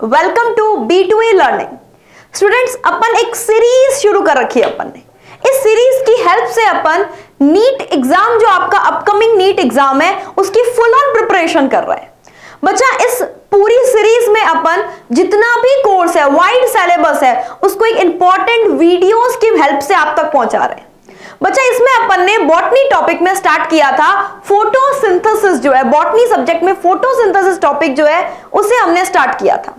Welcome to B2E learning. Students, अपन एक series शुरू कर रखी है अपन ने। इस सीरीज की हेल्प से अपन नीट एग्जाम, जो आपका अपकमिंग नीट एग्जाम है, उसकी फुल ऑन प्रिपरेशन कर रहे हैं। बच्चा, इस पूरी सीरीज में अपन जितना भी कोर्स है, वाइड सिलेबस है, उसको एक इंपॉर्टेंट वीडियोस की हेल्प से आप तक पहुंचा रहे हैं। बच्चा, इसमें अपन ने बॉटनी टॉपिक में स्टार्ट किया था फोटोसिंथेसिस, जो है बॉटनी सब्जेक्ट में फोटोसिंथेसिस टॉपिक जो है उसे हमने स्टार्ट किया था।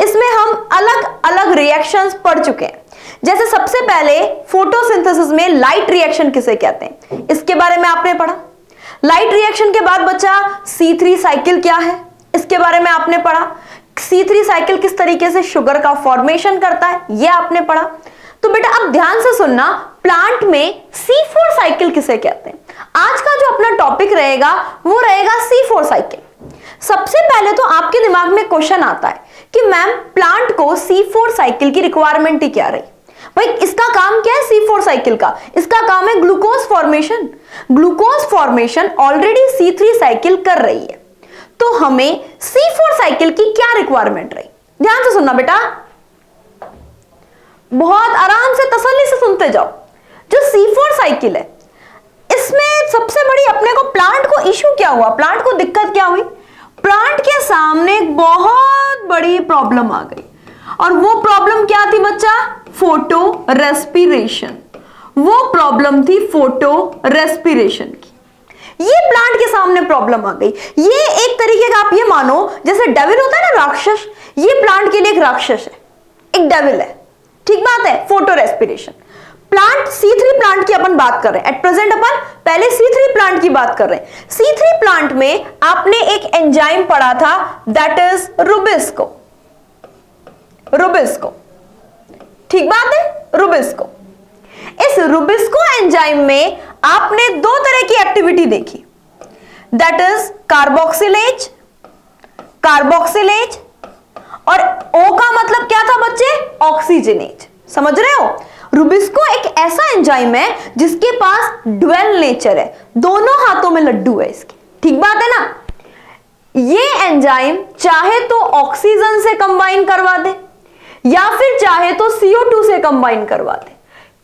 इसमें हम अलग अलग रिएक्शंस पढ़ चुके हैं। जैसे सबसे पहले फोटोसिंथेसिस में लाइट रिएक्शन किसे कहते हैं, इसके बारे में आपने पढ़ा। लाइट रिएक्शन के बाद बच्चा C3 साइकिल क्या है, इसके बारे में आपने पढ़ा। C3 साइकिल किस तरीके से शुगर का फॉर्मेशन करता है, यह आपने पढ़ा। तो बेटा अब ध्यान से सुनना, प्लांट में C4 साइकिल किसे कहते हैं। आज का जो अपना टॉपिक रहेगा वो रहेगा C4 साइकिल। सबसे पहले तो आपके दिमाग में क्वेश्चन आता है कि मैम, प्लांट को C4 साइकिल की रिक्वायरमेंट ही क्या रही। भाई, इसका काम क्या है C4 साइकिल का? इसका काम है glucose formation. Glucose formation already C3 cycle कर रही है, तो हमें C4 साइकिल की क्या रिक्वायरमेंट रही। ध्यान से सुनना बेटा, बहुत आराम से तसल्ली से सुनते जाओ। जो C4 साइकिल है, इसमें सबसे बड़ी अपने को प्लांट को इश्यू क्या हुआ, प्लांट को दिक्कत क्या हुई। प्लांट के सामने एक बहुत बड़ी प्रॉब्लम आ गई, और वो प्रॉब्लम क्या थी बच्चा? Photo respiration. वो प्रॉब्लम थी फोटो रेस्पिरेशन की। ये प्लांट के सामने प्रॉब्लम आ गई। ये एक तरीके का आप ये मानो जैसे डेविल होता है ना, राक्षस, ये प्लांट के लिए एक राक्षस है, एक डेविल है। ठीक बात है। Photo respiration plant, C3 plant की अपन बात कर रहे हैं। एट प्रेजेंट अपन पहले C3 प्लांट की बात कर रहे हैं। C3 प्लांट में आपने एक एंजाइम पढ़ा था, दैट इज रुबिस्को। रुबिस्को, ठीक बात है, रुबिस्को। इस रुबिस्को एंजाइम में आपने दो तरह की एक्टिविटी देखी, दैट इज कार्बोक्सिलेज। कार्बोक्सिलेज और O का मतलब क्या था बच्चे? ऑक्सीजनेज। समझ रहे हो? रुबिस्को एक ऐसा एंजाइम है जिसके पास ड्वेल नेचर है, दोनों हाथों में लड्डू है इसके। ठीक बात है ना? ये एंजाइम चाहे तो ऑक्सीजन से कंबाइन करवा दे या फिर चाहे तो CO2 से कंबाइन करवा दे।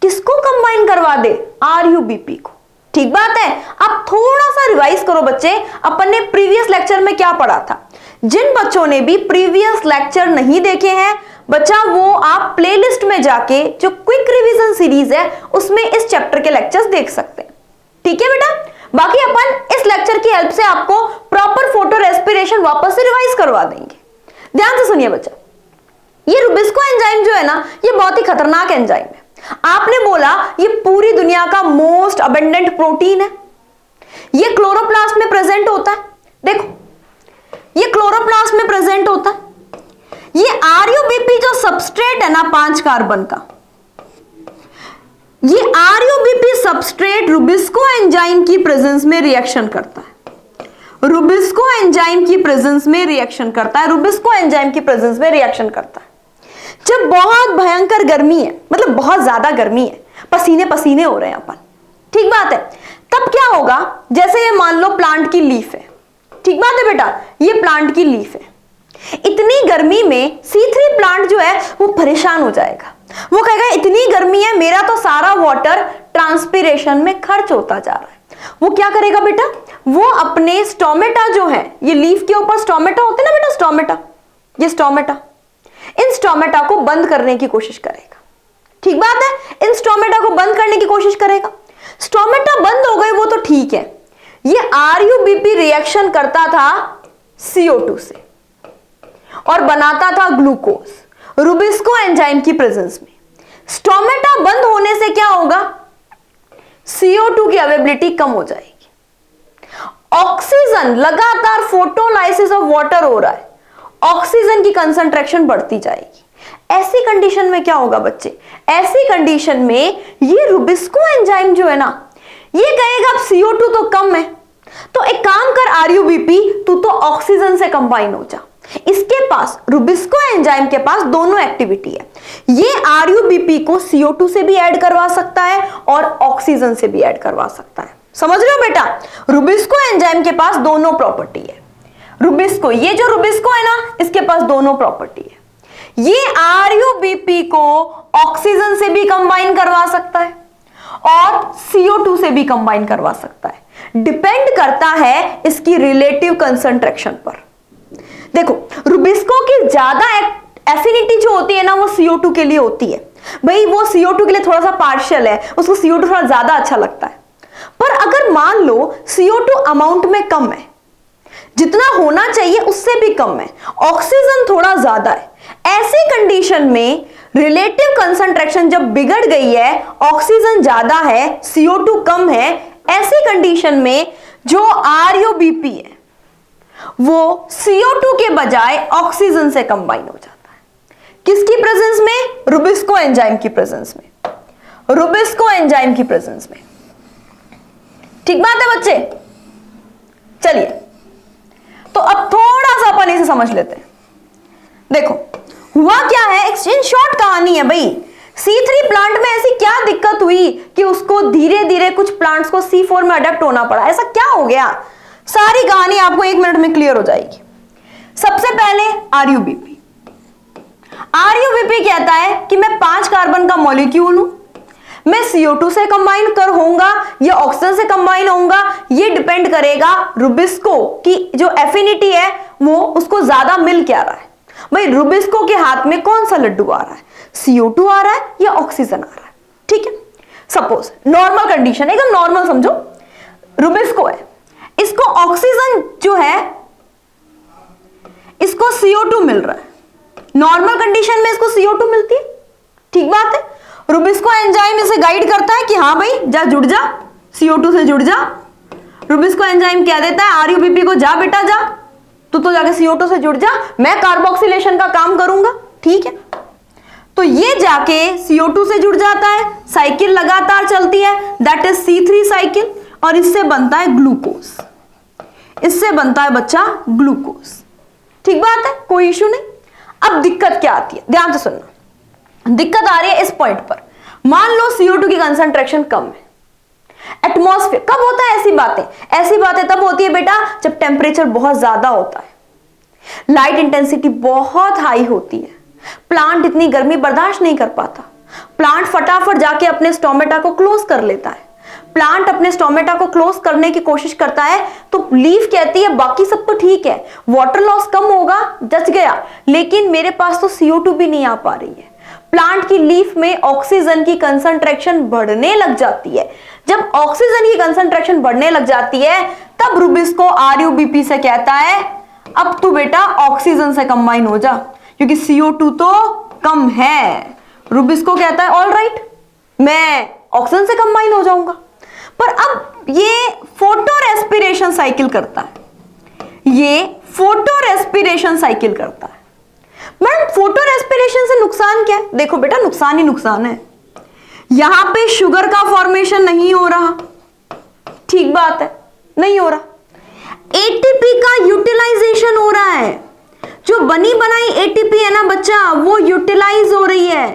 किसको कंबाइन करवा दे? RUBP को। ठीक बात है। अब थोड़ा सा रिवाइज करो बच्चे, अपन ने प्रीवियस लेक्चर में क्या पढ़ा था। जिन बच्चों ने भी प्रीवियस लेक्चर नहीं देखे हैं बच्चा, वो आप प्लेलिस्ट में जाके जो क्विक रिवीजन सीरीज है उसमें इस चैप्टर के लेक्चर्स देख सकते हैं। ठीक है बेटा? बाकी अपन इस लेक्चर की हेल्प से आपको प्रॉपर फोटो रेस्पिरेशन वापस से रिवाइज करवा देंगे। ध्यान से सुनिए बच्चा, ये रुबिस्को एंजाइम जो है ना, ये बहुत ही खतरनाक एंजाइम है। आपने बोला ये पूरी दुनिया का मोस्ट अबेंडेंट प्रोटीन है। ये क्लोरोप्लास्ट में प्रेजेंट होता है। देखो, ये क्लोरोप्लास्ट में प्रेजेंट होता है। ये RUBP जो सबस्ट्रेट है ना 5 कार्बन का, ये RUBP सबस्ट्रेट रुबिस्को एंजाइम की प्रेजेंस में रिएक्शन करता है। रुबिस्को एंजाइम की प्रेजेंस में रिएक्शन करता है। रुबिस्को एंजाइम की प्रेजेंस में रिएक्शन करता है जब बहुत भयंकर गर्मी है, मतलब बहुत ज्यादा गर्मी है, पसीने पसीने हो रहे हैं अपन। ठीक बात है। तब क्या होगा, जैसे ये मान लो प्लांट की लीफ है। ठीक बात है बेटा, ये प्लांट की लीफ है। इतनी गर्मी में C3 प्लांट जो है वो परेशान हो जाएगा। वो कहेगा इतनी गर्मी है, मेरा तो सारा वाटर ट्रांसपिरेशन में खर्च होता जा रहा है। वो क्या करेगा बेटा? वो अपने स्टोमेटा जो है, ये लीफ के ऊपर स्टोमेटा होते हैं ना बेटा, स्टोमेटा, ये स्टोमेटा, इन स्टोमेटा को बंद करने की कोशिश करेगा। ठीक बात है। इन स्टोमेटा को बंद करने की कोशिश करेगा। स्टोमेटा बंद हो गए वो तो ठीक है। ये RUBP रिएक्शन करता था CO2 से और बनाता था ग्लूकोज रुबिस्को एंजाइम की प्रेजेंस में। स्टोमेटा बंद होने से क्या होगा? CO2 की अवेलेबिलिटी कम हो जाएगी। ऑक्सीजन, लगातार फोटोलाइसिस ऑफ वाटर हो रहा है, ऑक्सीजन की कंसंट्रेशन बढ़ती जाएगी। ऐसी कंडीशन में क्या होगा बच्चे? ऐसी कंडीशन में ये रुबिस्को एंजाइम जो है ना, ये कहेगा अब CO2 तो कम है, तो एक काम कर RUBP, तू तो ऑक्सीजन से कंबाइन हो जा। इसके पास, रुबिस्को एंजाइम के पास दोनों एक्टिविटी है। ये RUBP को CO2 से भी ऐड करवा सकता है और ऑक्सीजन से भी ऐड करवा सकता है। समझ रहे हो बेटा? रुबिस्को एंजाइम के पास दोनों प्रॉपर्टी है। रुबिस्को, ये जो रुबिस्को है ना, इसके पास दोनों प्रॉपर्टी है। ये RUBP को ऑक्सीजन से भी कंबाइन करवा सकता है और CO2 से भी कंबाइन करवा सकता है। डिपेंड करता है इसकी रिलेटिव कंसंट्रेशन पर। देखो, रुबिस्को की ज्यादा एफिनिटी जो होती है ना, वो CO2 के लिए होती है। भाई वो CO2 के लिए थोड़ा सा पार्शियल है, उसको CO2 थोड़ा ज्यादा अच्छा लगता है। पर अगर मान लो CO2 अमाउंट में कम है, जितना होना चाहिए उससे भी कम है, ऑक्सीजन थोड़ा ज्यादा है, ऐसी कंडीशन में रिलेटिव कंसंट्रेशन जब बिगड़ गई है, ऑक्सीजन ज्यादा है, CO2 कम है, ऐसी कंडीशन में जो RUBP है वो CO2 के बजाय ऑक्सीजन से कंबाइन हो जाता है। किसकी प्रेजेंस में? रुबिस्को एंजाइम की प्रेजेंस में। रुबिस्को एंजाइम की प्रेजेंस में। ठीक बात है बच्चे? चलिए, तो अब थोड़ा सा अपन इसे समझ लेते हैं। देखो हुआ क्या है, इन शॉर्ट कहानी है भाई। C3 प्लांट में ऐसी क्या दिक्कत हुई कि उसको धीरे धीरे कुछ प्लांट्स को C4 में अडेप्ट होना पड़ा? ऐसा क्या हो गया? सारी कहानी आपको 1 मिनट में क्लियर हो जाएगी। सबसे पहले RUBP। RUBP कहता है कि मैं 5 कार्बन का मॉलिक्यूल हूं, मैं CO2 से कंबाइन कर होऊंगा या ऑक्सीजन से कंबाइन होऊंगा, ये डिपेंड करेगा रुबिस्को की जो एफिनिटी है वो उसको ज्यादा मिल क्या रहा है। भाई रुबिस्को के हाथ में कौन सा लड्डू आ रहा है, CO2 आ रहा है या ऑक्सीजन आ रहा है? ठीक है, सपोज नॉर्मल कंडीशन, एकदम नॉर्मल समझो, रुबिस्को है, इसको ऑक्सीजन जो है इसको CO2 मिल रहा है। नॉर्मल कंडीशन में इसको CO2 मिलती है, ठीक बात है। रुबिस्को एंजाइम इसे गाइड करता है कि हाँ भाई जा जुड़ जा, CO2 से जुड़ जा। रुबिस्को एंजाइम कह देता है RUBP को जा बेटा जा, तू तो जाके CO2 से जुड़ जा, मैं कार्बोक्सिलेशन का काम करूंगा। ठीक है, तो ये जाके CO2 से जुड़ जाता है, साइकिल लगातार चलती है, दैट इज C3 साइकिल, और इससे बनता है ग्लूकोज। इससे बनता है बच्चा ग्लूकोज। ठीक बात है, कोई इशू नहीं। अब दिक्कत क्या आती है, ध्यान से सुनना। दिक्कत आ रही है इस पॉइंट पर, मान लो CO2 की कंसंट्रेशन कम है, एटमॉस्फेयर। कब होता है ऐसी बातें? ऐसी बातें तब होती है बेटा जब टेम्परेचर बहुत ज्यादा होता है, लाइट इंटेंसिटी बहुत हाई होती है, प्लांट इतनी गर्मी बर्दाश्त नहीं कर पाता, प्लांट फटाफट जाके अपने स्टोमेटा को क्लोज कर लेता है। प्लांट अपने स्टोमेटा को क्लोज करने की कोशिश करता है तो लीफ कहती है बाकी सब तो ठीक है, वाटर लॉस कम होगा, जच गया, लेकिन मेरे पास तो CO2 भी नहीं आ पा रही है। प्लांट की लीफ में ऑक्सीजन की कंसंट्रेशन बढ़ने लग जाती है। जब ऑक्सीजन की कंसंट्रेशन बढ़ने लग जाती है तब रुबिस्को RUBP से कहता है अब तू बेटा ऑक्सीजन से कंबाइन हो जा, क्योंकि CO2 तो कम है। रुबिस्को कहता है ऑल राइट, मैं ऑक्सीजन से कंबाइन हो जाऊंगा। पर अब ये फोटो रेस्पिरेशन साइकिल करता है, ये फोटो रेस्पिरेशन साइकिल करता है। मैडम फोटो रेस्पिरेशन से नुकसान क्या है? देखो बेटा नुकसान ही नुकसान है। यहां पे शुगर का फॉर्मेशन नहीं हो रहा, ठीक बात है, नहीं हो रहा। ATP का यूटिलाइजेशन हो रहा है, जो बनी बनाई ATP है ना बच्चा, वो यूटिलाइज हो रही है।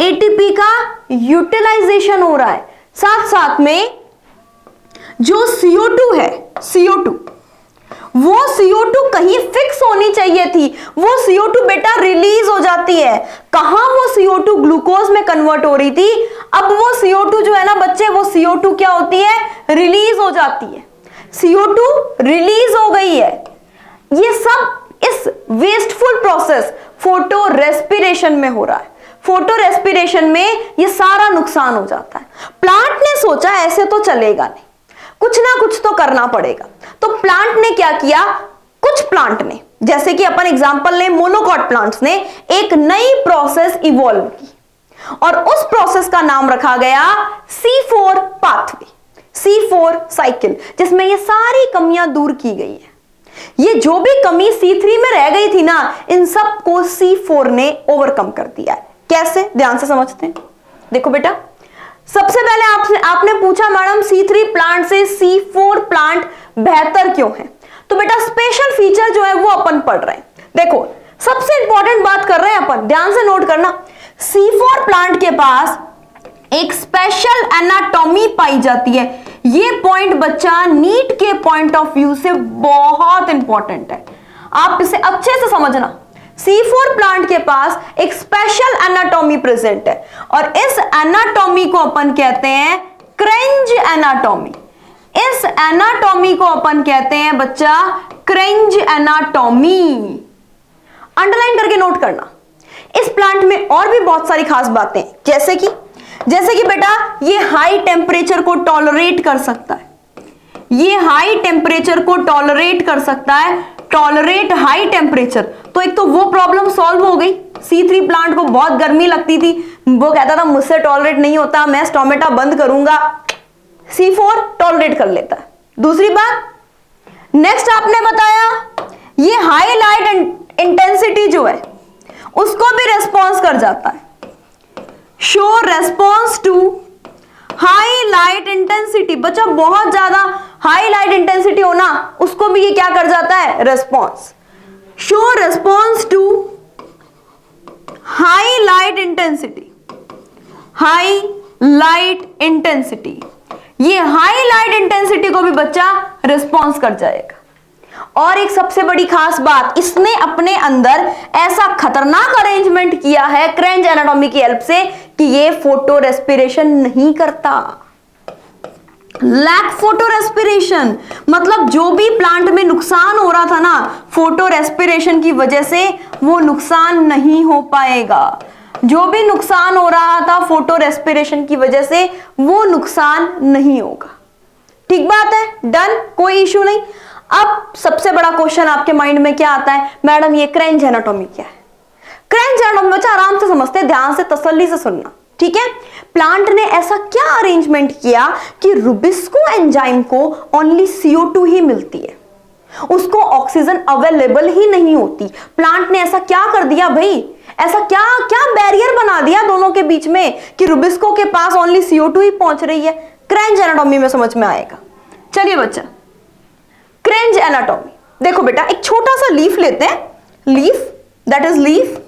ATP का यूटिलाइजेशन हो रहा है, साथ साथ में जो CO2 है, CO2 वो CO2 कहीं फिक्स होनी चाहिए थी, वो CO2 बेटा रिलीज हो जाती है। कहां वो CO2 ग्लूकोज में कन्वर्ट हो रही थी, अब वो CO2 जो है ना बच्चे, वो CO2 क्या होती है, रिलीज हो जाती है। CO2 रिलीज हो गई है। ये सब इस वेस्टफुल प्रोसेस फोटो रेस्पिरेशन में हो रहा है। फोटो रेस्पिरेशन में ये सारा नुकसान हो जाता है। प्लांट ने सोचा ऐसे तो चलेगा नहीं, कुछ ना कुछ तो करना पड़ेगा। तो प्लांट ने क्या किया, कुछ प्लांट ने, जैसे कि अपन एग्जांपल ले मोनोकॉट प्लांट्स ने एक नई प्रोसेस इवॉल्व की और उस प्रोसेस का नाम रखा गया C4 पाथवे, C4 साइकिल, जिसमें ये सारी कमियां दूर की गई है। ये जो भी कमी C3 में रह गई थी ना, इन सब को C4 ने ओवरकम कर दिया है। कैसे, ध्यान से समझते हैं। देखो बेटा, सबसे पहले आपने पूछा मैडम C3 प्लांट से C4 प्लांट बेहतर क्यों है? तो बेटा स्पेशल फीचर जो है वो अपन पढ़ रहे हैं। देखो सबसे इंपॉर्टेंट बात कर रहे हैं अपन, ध्यान से नोट करना। C4 प्लांट के पास एक स्पेशल एनाटॉमी पाई जाती है। ये पॉइंट बच्चा नीट के पॉइंट ऑफ व्यू से बहुत इंपॉर्टेंट है, आप इसे अच्छे से समझना। C4 प्लांट के पास एक स्पेशल एनाटॉमी प्रेजेंट है और इस एनाटॉमी को अपन कहते हैं क्रेंज एनाटॉमी। इस एनाटॉमी को अपन कहते हैं बच्चा क्रेंज एनाटॉमी। अंडरलाइन करके नोट करना। इस प्लांट में और भी बहुत सारी खास बातें, जैसे कि बेटा ये हाई टेम्परेचर को टॉलरेट कर सकता है। ये हाई टेम्परेचर को टॉलरेट कर सकता है, टॉलरेट हाई टेम्परेचर। तो एक तो वो प्रॉब्लम सॉल्व हो गई। C3 प्लांट को बहुत गर्मी लगती थी, वो कहता था मुझसे टॉलरेट नहीं होता, मैं स्टोमेटा बंद करूंगा। C4 टॉलरेट कर लेता है। दूसरी बात, नेक्स्ट आपने बताया ये हाई लाइट इंटेंसिटी जो है उसको भी रेस्पॉन्स कर जाता है। Show response to high light intensity. बच्चा बहुत ज्यादा हाई लाइट इंटेंसिटी होना, उसको भी ये क्या कर जाता है, response. Show response to high light intensity. High light intensity, ये हाई लाइट इंटेंसिटी को भी बच्चा रिस्पॉन्स कर जाएगा। और एक सबसे बड़ी खास बात, इसने अपने अंदर ऐसा खतरनाक अरेंजमेंट किया है क्रेंज एनाटॉमी की हेल्प से कि ये फोटो रेस्पिरेशन नहीं करता। लैक फोटो रेस्पिरेशन मतलब जो भी प्लांट में नुकसान हो रहा था ना फोटो रेस्पिरेशन की वजह से, वो नुकसान नहीं हो पाएगा। जो भी नुकसान हो रहा था फोटो रेस्पिरेशन की वजह से, वो नुकसान नहीं होगा। ठीक बात है, डन, कोई इश्यू नहीं। अब सबसे बड़ा क्वेश्चन आपके माइंड में क्या आता है, मैडम ये क्रेंज एनाटॉमी क्या है? क्रेंज एनाटॉमी बच्चा आराम से समझते हैं, ध्यान से तसल्ली से सुनना, ठीक है। प्लांट ने ऐसा क्या अरेंजमेंट किया कि रुबिस्को एंजाइम को ओनली CO2 ही मिलती है, उसको ऑक्सीजन अवेलेबल ही नहीं होती। प्लांट ने ऐसा क्या कर दिया भाई, ऐसा क्या क्या बैरियर बना दिया दोनों के बीच में कि रुबिस्को के पास ओनली CO2 ही पहुंच रही है। क्रेंज एनाटॉमी में समझ में आएगा। चलिए बच्चा, क्रेंज एनाटॉमी देखो बेटा, एक छोटा सा लीफ लेते हैं, लीफ, दैट इज लीफ।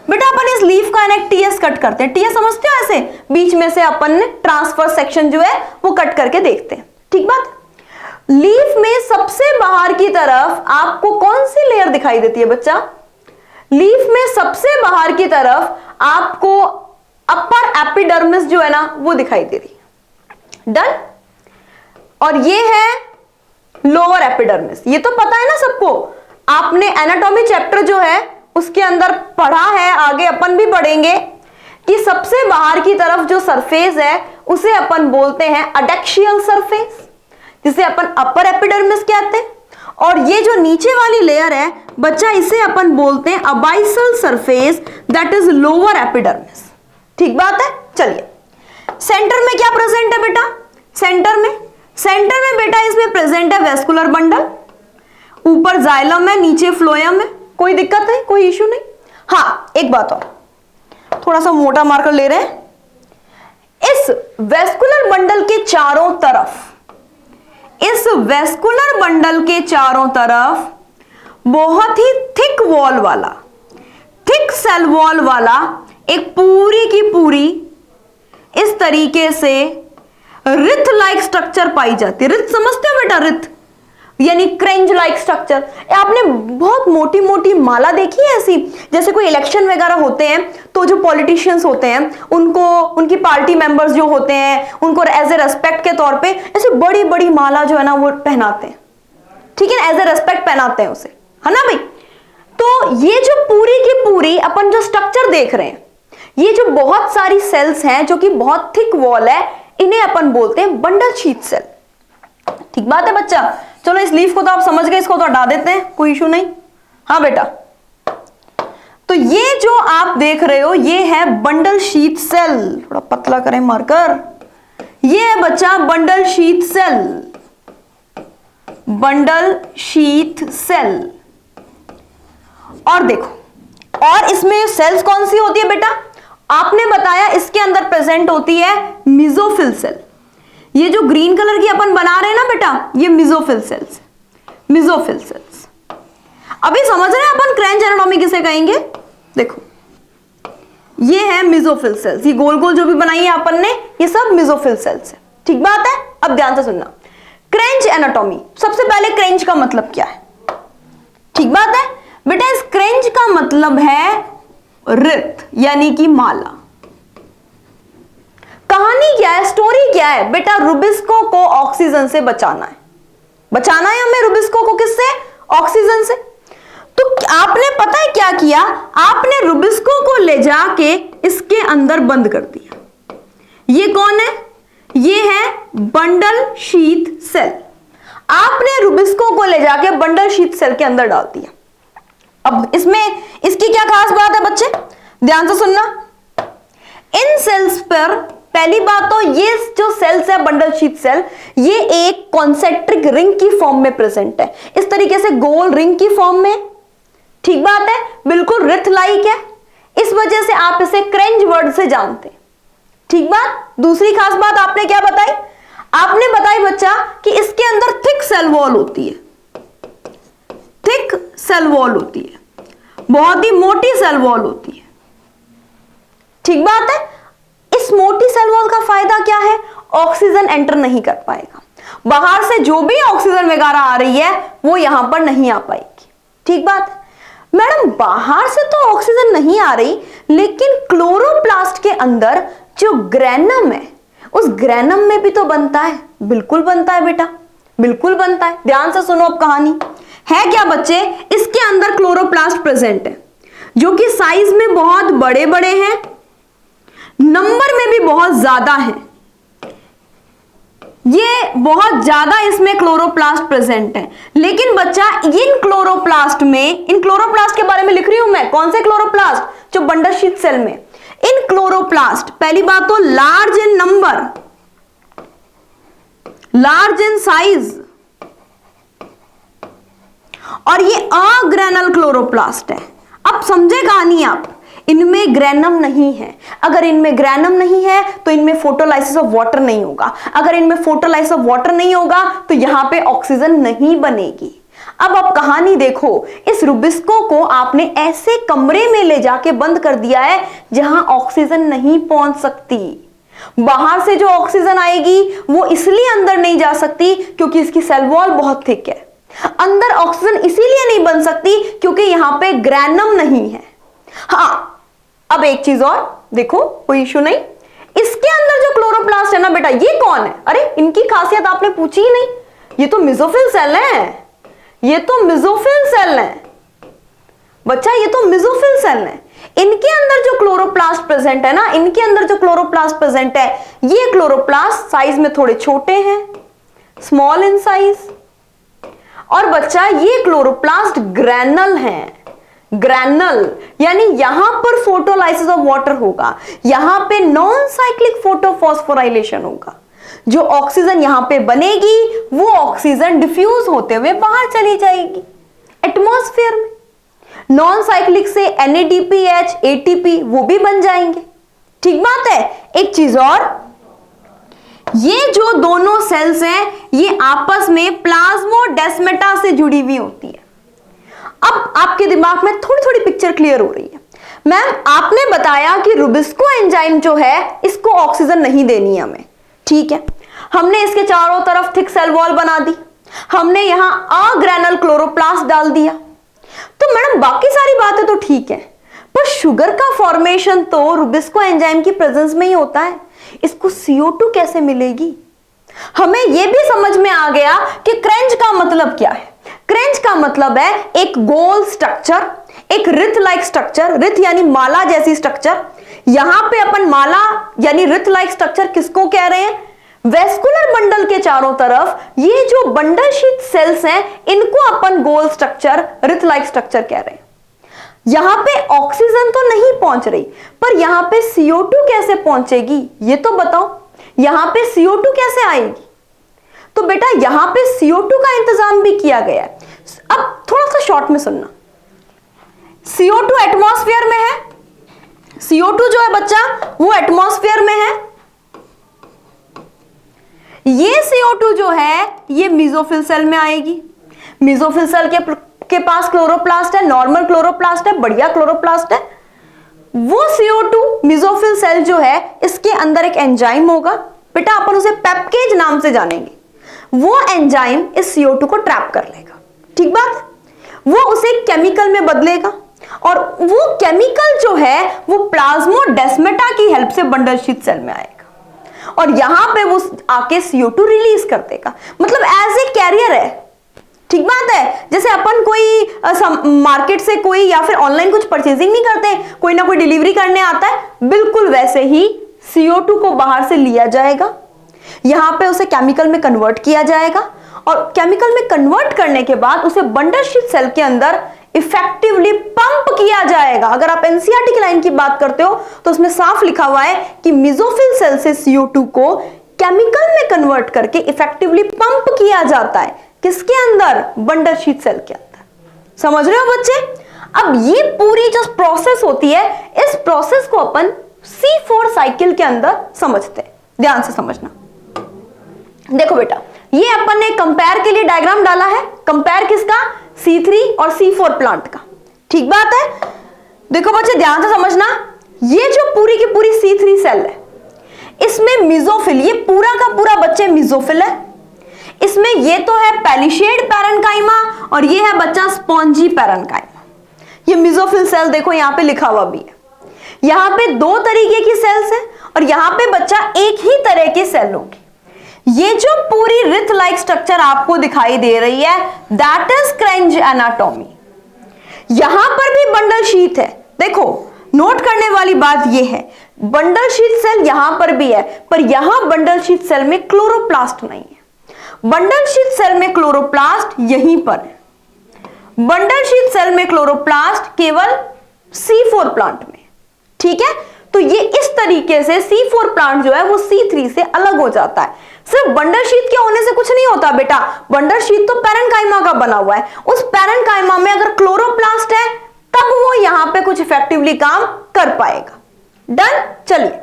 बेटा अपन इस लीफ का एक TS कट करते हैं। TS समझते हो, ऐसे बीच में से अपन ट्रांसफर सेक्शन जो है वो कट करके देखते हैं। ठीक बात। लीफ में सबसे बाहर की तरफ आपको कौन सी लेयर दिखाई देती है बच्चा? लीफ में सबसे बाहर की तरफ आपको अपर एपिडर्मिस जो है ना वो दिखाई दे रही है। डन। और ये है लोअर एपिडर्मिस। ये तो पता है ना सबको, आपने एनाटॉमी चैप्टर जो है उसके अंदर पढ़ा है, आगे अपन भी पढ़ेंगे कि सबसे बाहर की तरफ जो सरफेस है उसे अपन बोलते हैं अडेक्शियल सरफेस, जिसे अपन अपर एपिडर्मिस कहते हैं। और ये जो नीचे वाली लेयर है बच्चा, इसे अपन बोलते हैं abaxial surface, that is lower epidermis. ठीक बात है। चलिए, सेंटर में क्या प्रेजेंट है बेटा? सेंटर में बेटा इसमें प्रेजेंट है वेस्कुलर बंडल, ऊपर जाइलम है, नीचे फ्लोएम है। कोई दिक्कत नहीं, कोई इश्यू नहीं। हाँ, एक बात और, थोड़ा सा मोटा मार्कर ले रहे हैं। इस वेस्कुलर बंडल के चारों तरफ, इस वेस्कुलर बंडल के चारों तरफ बहुत ही थिक वॉल वाला, थिक सेल वॉल वाला एक पूरी की पूरी इस तरीके से रिथ लाइक स्ट्रक्चर पाई जाती है। रिथ समझते हो बेटा? रिथ यानी क्रेंज लाइक स्ट्रक्चर। आपने बहुत मोटी मोटी माला देखी है ऐसी, जैसे कोई इलेक्शन वगैरह होते हैं तो जो पॉलिटिशियंस होते हैं उनको, उनकी पार्टी मेंबर्स जो होते हैं उनको एज ए रेस्पेक्ट के तौर पे ऐसे बड़ी बड़ी माला जो है ना वो पहनाते हैं। ठीक है, एज ए रेस्पेक्ट पहनाते हैं उसे, है ना भाई। तो ये जो पूरी की पूरी अपन जो स्ट्रक्चर देख रहे हैं, ये जो बहुत सारी सेल्स हैं जो कि बहुत थिक वॉल है, इन्हें अपन बोलते हैं बंडल शीथ सेल। ठीक बात है बच्चा। चलो इस लीफ को तो आप समझ गए, इसको तो हटा देते हैं, कोई इशू नहीं। हाँ बेटा, तो ये जो आप देख रहे हो ये है बंडल शीथ सेल। थोड़ा पतला करें मार्कर। ये है बच्चा bundle sheath cell, bundle sheath cell. और देखो, और इसमें सेल्स कौन सी होती है बेटा? आपने बताया इसके अंदर प्रेजेंट होती है मेसोफिल सेल। ये जो ग्रीन कलर की अपन बना रहे हैं ना बेटा, ये मेसोफिल सेल्स, मेसोफिल सेल्स। अभी समझ रहे हैं अपन क्रेंज एनाटॉमी किसे कहेंगे? देखो, ये है मेसोफिल सेल्स, ये गोल गोल जो भी बनाई है अपन ने, ये सब मेसोफिल सेल्स है। ठीक बात है। अब ध्यान से सुनना, क्रेंज एनाटॉमी, सबसे पहले क्रेंज का मतलब क्या है? ठीक बात है। बेटा इस क्रेंच का मतलब है रित यानी कि माला। कहानी क्या है, स्टोरी क्या है बेटा, रुबिस्को को ऑक्सीजन से बचाना है। बचाना है हमें रुबिस्को को, किससे? ऑक्सीजन से। तो आपने पता है क्या किया, आपने रुबिस्को को ले जाके इसके अंदर बंद कर दिया। ये कौन है? ये है बंडल शीथ सेल। आपने रुबिस्को को ले जाके बंडल शीथ सेल के अंदर डाल दिया। अब इसमें इसकी क्या खास बात है बच्चे, ध्यान से सुनना। इन सेल्स पर पहली बात तो ये जो सेल्स है बंडल शीथ सेल, ये एक कॉन्सेंट्रिक रिंग की फॉर्म में प्रेजेंट है, इस तरीके से गोल रिंग की फॉर्म में। ठीक बात है, बिल्कुल रिथ लाइक है, इस वजह से आप इसे क्रेंच वर्ड से जानते हैं। ठीक बात। दूसरी खास बात आपने क्या बताई, आपने बताई बच्चा कि इसके अंदर थिक सेल वॉल होती है। थिक सेल वॉल होती है, बहुत ही मोटी सेल वॉल होती है। ठीक बात है। इस मोटी सेल वॉल का फायदा क्या है, ऑक्सीजन एंटर नहीं कर पाएगा, बाहर से जो भी ऑक्सीजन वगैरह आ रही है वो यहां पर नहीं आ पाएगी। ठीक बात है। मैडम बाहर से तो ऑक्सीजन नहीं आ रही, लेकिन क्लोरोप्लास्ट के अंदर जो ग्रेनम है, उस ग्रेनम में भी तो बनता है। बिल्कुल बनता है बेटा, बिल्कुल बनता है। ध्यान से सुनो अब कहानी है क्या बच्चे, इसके अंदर क्लोरोप्लास्ट प्रेजेंट है जो कि साइज में बहुत बड़े बड़े हैं, नंबर में भी बहुत ज्यादा है। ये बहुत ज्यादा इसमें क्लोरोप्लास्ट प्रेजेंट है। लेकिन बच्चा इन क्लोरोप्लास्ट के बारे में लिख रही हूं मैं, कौन से क्लोरोप्लास्ट, जो बंडल शीथ सेल में। इन क्लोरोप्लास्ट पहली बात तो large in number, large in size, और ये अग्रेनल क्लोरोप्लास्ट है। अब समझे कहानी आप, इनमें ग्रेनम नहीं है। अगर इनमें ग्रेनम नहीं है तो इनमें फोटोलाइसिस ऑफ वाटर नहीं होगा। अगर इनमें फोटोलाइसिस ऑफ वाटर नहीं होगा तो यहां पे ऑक्सीजन नहीं बनेगी। अब आप कहानी देखो, इस रुबिस्को को आपने ऐसे कमरे में ले जाके बंद कर दिया है जहां ऑक्सीजन नहीं पहुंच सकती। बाहर से जो ऑक्सीजन आएगी वो इसलिए अंदर नहीं जा सकती क्योंकि इसकी सेल वॉल बहुत थिक है। अंदर ऑक्सीजन इसीलिए नहीं बन सकती क्योंकि यहां पे ग्रेनम नहीं है। हाँ, अब एक चीज और देखो, कोई इशू नहीं, इसके अंदर जो क्लोरोप्लास्ट है ना बेटा, ये कौन है? अरे इनकी खासियत आपने पूछी ही नहीं। ये तो मेसोफिल सेल है, ये तो मेसोफिल सेल है बच्चा, ये तो मेसोफिल सेल है। इनके अंदर जो क्लोरोप्लास्ट प्रेजेंट है ना, इनके अंदर जो क्लोरोप्लास्ट प्रेजेंट है, ये क्लोरोप्लास्ट साइज में थोड़े छोटे हैं, स्मॉल इन साइज। और बच्चा ये क्लोरोप्लास्ट ग्रैनल हैं। ग्रैनल यानी यहां पर फोटोलाइसिस ऑफ वाटर होगा, यहां पे नॉन साइक्लिक फोटोफॉस्फोराइलेशन होगा। जो ऑक्सीजन यहां पे बनेगी वो ऑक्सीजन डिफ्यूज होते हुए बाहर चली जाएगी एटमॉस्फेयर में। नॉन साइक्लिक से NADPH, ATP वो भी बन जाएंगे। ठीक बात है। एक चीज और, ये जो दोनों सेल्स हैं ये आपस में प्लाज्मोडेस्माटा से जुड़ी हुई होती है। अब आपके दिमाग में थोड़ी थोड़ी पिक्चर क्लियर हो रही है। मैम आपने बताया कि रुबिस्को एंजाइम जो है इसको ऑक्सीजन नहीं देनी है हमें, ठीक है। हमने इसके चारों तरफ थिक सेल वॉल बना दी, हमने यहां अग्रेनल क्लोरोप्लास्ट डाल दिया, तो मैडम बाकी सारी बातें तो ठीक है, पर शुगर का फॉर्मेशन तो रुबिस्को एंजाइम की प्रेजेंस में ही होता है, इसको CO2 कैसे मिलेगी? हमें यह भी समझ में आ गया कि क्रेंच का मतलब क्या है। क्रेंच का मतलब है एक गोल स्ट्रक्चर, एक रिथ लाइक स्ट्रक्चर, रिथ यानी माला जैसी स्ट्रक्चर। यहां पे अपन माला यानी रिथ लाइक स्ट्रक्चर किसको कह रहे हैं? वेस्कुलर बंडल के चारों तरफ ये जो बंडल शीथ सेल्स हैं इनको अपन गोल स्ट्रक्चर, रिथ लाइक स्ट्रक्चर कह रहे हैं। यहां पे ऑक्सीजन तो नहीं पहुंच रही, पर यहां पे CO2 कैसे पहुंचेगी ये तो बताओ। यहां पे CO2 कैसे आएगी? तो बेटा यहां पे CO2 का इंतजाम भी किया गया है। अब थोड़ा सा शॉर्ट में सुनना, CO2 एटमॉस्फेयर में है, CO2 जो है बच्चा वो एटमॉस्फेयर में है। ये CO2 जो है ये मेसोफिल सेल में आएगी। मेसोफिल सेल के पास क्लोरोप्लास्ट है, नॉर्मल क्लोरोप्लास्ट है, बढ़िया क्लोरोप्लास्ट है। वो CO2 मेसोफिल सेल जो है इसके अंदर एक एंजाइम होगा, बेटा अपन उसे पेप्केज नाम से जानेंगे। वो एंजाइम इस CO2 को ट्रैप कर लेगा, ठीक बात। वो उसे केमिकल में बदलेगा और वो केमिकल जो है वो प्लाज्मोडेस्माटा की हेल्प से बंडल शीथ सेल में आएगा और यहां पे वो आके CO2 रिलीज कर देगा, मतलब एज ए कैरियर है। ठीक बात है, जैसे अपन कोई मार्केट से कोई या फिर ऑनलाइन कुछ परचेजिंग नहीं करते, कोई ना कोई डिलीवरी करने आता है, बिल्कुल वैसे ही CO2 को बाहर से लिया जाएगा, यहां पे उसे केमिकल में कन्वर्ट किया जाएगा और केमिकल में कन्वर्ट करने के बाद उसे बंडल शीथ सेल के अंदर इफेक्टिवली पंप किया जाएगा। अगर आप एनसीईआरटी की लाइन की बात करते हो तो उसमें साफ लिखा हुआ है कि मेसोफिल सेल से CO2 को केमिकल में कन्वर्ट करके इफेक्टिवली पंप किया जाता है। किसके अंदर? बंडल शीथ सेल के अंदर। समझ रहे हो बच्चे? अब ये पूरी जो प्रोसेस होती है, इस प्रोसेस को अपन C4 साइकिल के अंदर समझते हैं। ध्यान से समझना। देखो बेटा, ये अपन ने कंपेयर के लिए डायग्राम डाला है। कंपेयर किसका? C3 और C4 प्लांट का। ठीक बात है। देखो बच्चे ध्यान से समझना, ये जो पूरी की पूरी C3 सेल है, इसमें मेसोफिल, ये पूरा का पूरा बच्चे मेसोफिल है। इसमें ये तो है पैलिशेड पैरेन्काइमा और ये है बच्चा स्पॉन्जी पैरेन्काइमा। ये मेसोफिल सेल देखो यहां पे लिखा हुआ भी है। यहां पे दो तरीके की सेल्स है और यहां पे बच्चा एक ही तरह की सेल होगी। ये जो पूरी रिथ लाइक स्ट्रक्चर आपको दिखाई दे रही है, दैट इज क्रेंज एनाटॉमी। यहां पर भी बंडल शीथ है। देखो नोट करने वाली बात यह है, बंडल शीथ सेल यहां पर भी है, पर यहां बंडल शीथ सेल में क्लोरोप्लास्ट नहीं है। बंडल शीथ सेल में क्लोरोप्लास्ट यहीं पर है। बंडल शीथ सेल में क्लोरोप्लास्ट केवल C4 प्लांट में। ठीक है, तो ये इस तरीके से C4 प्लांट जो है वो C3 से अलग हो जाता है। सिर्फ बंडल शीथ के होने से कुछ नहीं होता बेटा, बंडल शीथ तो पैरेन्काइमा का बना हुआ है। उस पैरेन्काइमा में अगर क्लोरोप्लास्ट है तब वो यहां पे कुछ इफेक्टिवली काम कर पाएगा। डन। चलिए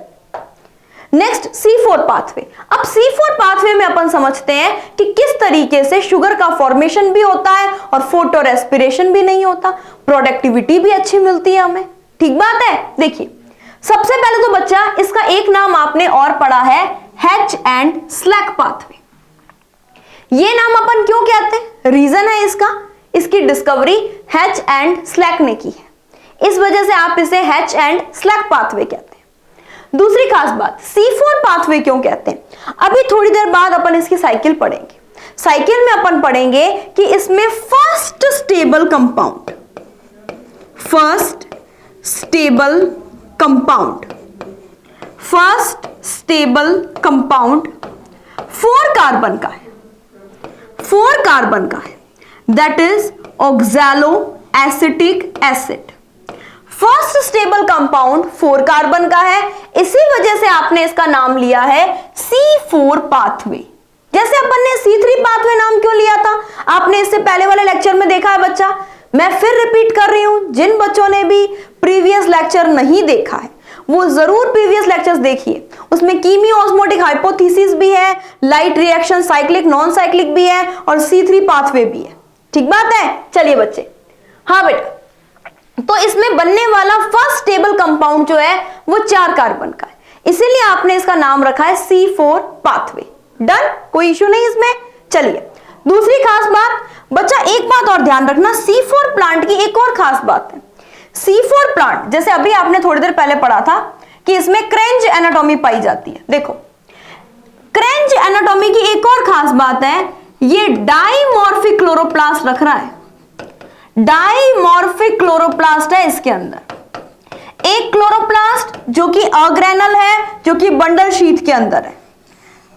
नेक्स्ट C4 पाथवे। अब C4 पाथवे में अपन समझते हैं कि किस तरीके से शुगर का फॉर्मेशन भी होता है और फोटो रेस्पिरेशन भी नहीं होता, प्रोडक्टिविटी भी अच्छी मिलती है हमें। ठीक बात है। देखिए सबसे पहले तो बच्चा इसका एक नाम आपने और पढ़ा है, हैच एंड स्लैक पाथवे। ये नाम अपन क्यों कहते हैं? रीजन है इसका, इसकी डिस्कवरी हैच एंड स्लैक ने की है, इस वजह से आप इसे हैच एंड स्लैक पाथवे कहते हैं। दूसरी खास बात, C4 पाथवे क्यों कहते हैं? अभी थोड़ी देर बाद अपन इसकी साइकिल पढ़ेंगे। साइकिल में अपन पढ़ेंगे कि इसमें first stable compound, first stable compound 4 carbon का है, 4 कार्बन का है, that is oxalo acetic acid. First stable compound 4 carbon का है, इसी वजह से आपने इसका नाम लिया है C4 पाथवे। जैसे अपन ने C3 पाथवे नाम क्यों लिया था, आपने इससे पहले वाले लेक्चर में देखा है बच्चा। मैं फिर रिपीट कर रही हूं, जिन बच्चों ने भी प्रीवियस लेक्चर नहीं देखा है वो जरूर प्रीवियस लेक्चर्स देखिए। उसमें कीमियो ऑस्मोटिक हाइपोथेसिस भी है, light reaction cyclic non cyclic भी है और C3 पाथवे भी है। ठीक बात है। चलिए बच्चे, हाँ बेटा, तो इसमें बनने वाला फर्स्ट स्टेबल कंपाउंड जो है वो 4 कार्बन का है, इसीलिए आपने इसका नाम रखा है C4 पाथवे। डन, कोई इश्यू नहीं इसमें। चलिए दूसरी खास बात बच्चा, एक बात और ध्यान रखना, C4 प्लांट की एक और खास बात है। C4 प्लांट जैसे अभी आपने थोड़ी देर पहले पढ़ा था कि इसमें क्रेंज एनाटॉमी पाई जाती है। देखो क्रेंज एनाटॉमी की एक और खास बात है, ये डाइमॉर्फिक क्लोरोप्लास्ट रख रहा है, डाइमॉर्फिक क्लोरोप्लास्ट है इसके अंदर। एक क्लोरोप्लास्ट जो कि अग्रेनल है, जो कि बंडल शीथ के अंदर है,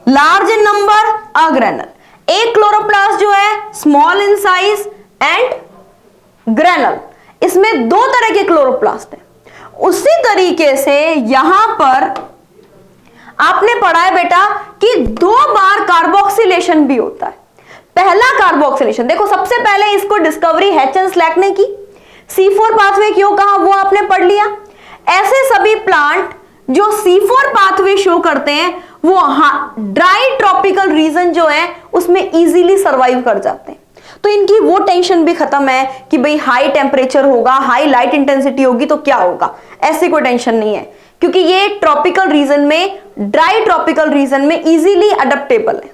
लार्ज इन नंबर अग्रेनल। एक क्लोरोप्लास्ट जो है small in size and granal. इसमें 2 तरह के क्लोरोप्लास्ट हैं। उसी तरीके से यहां पर आपने पढ़ा है बेटा कि 2 बार कार्बोक्सिलेशन भी होता है। पहला कार्बोक्सिलेशन, देखो सबसे पहले इसको डिस्कवरी हैच एंड स्लैक ने की। C4 पाथवे क्यों कहा वो आपने पढ़ लिया। ऐसे सभी प्लांट जो C4 पाथवे शो करते हैं वो ड्राई ट्रॉपिकल रीजन जो है उसमें इजीली सर्वाइव कर जाते हैं। तो इनकी वो टेंशन भी खत्म है कि भाई हाई टेम्परेचर होगा, हाई लाइट इंटेंसिटी होगी तो क्या होगा, ऐसी कोई टेंशन नहीं है, क्योंकि ये ट्रॉपिकल रीजन में, ड्राई ट्रॉपिकल रीजन में इजीली अडेप्टेबल है।